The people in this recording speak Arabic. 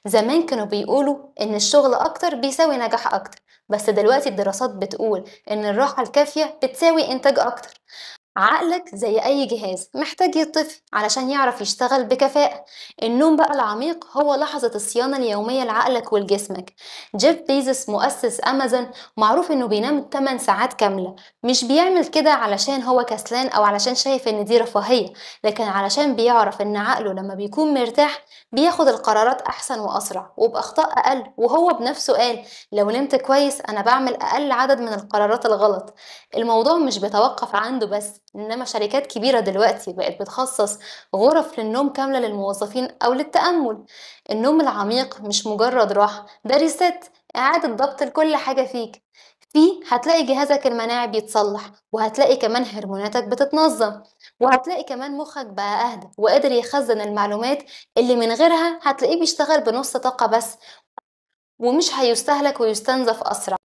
زمان كانوا بيقولوا إن الشغل أكتر بيساوي نجاح أكتر، بس دلوقتي الدراسات بتقول إن الراحة الكافية بتساوي إنتاج أكتر. عقلك زي أي جهاز محتاج يطفي علشان يعرف يشتغل بكفاءة. النوم بقى العميق هو لحظة الصيانة اليومية لعقلك ولجسمك. جيف بيزوس مؤسس أمازون معروف إنه بينام 8 ساعات كاملة. مش بيعمل كده علشان هو كسلان أو علشان شايف إن دي رفاهية، لكن علشان بيعرف إن عقله لما بيكون مرتاح بياخد القرارات أحسن وأسرع وبأخطاء أقل. وهو بنفسه قال لو نمت كويس أنا بعمل أقل عدد من القرارات الغلط. الموضوع مش بيتوقف عنده بس، إنما شركات كبيرة دلوقتي بقت بتخصص غرف للنوم كاملة للموظفين أو للتأمل. النوم العميق مش مجرد راحة، ده ريست، إعادة ضبط لكل حاجة فيك. فيه هتلاقي جهازك المناعي بيتصلح، وهتلاقي كمان هرموناتك بتتنظم، وهتلاقي كمان مخك بقى أهدى وقادر يخزن المعلومات اللي من غيرها هتلاقيه بيشتغل بنص طاقة بس، ومش هيستهلك ويستنزف أسرع.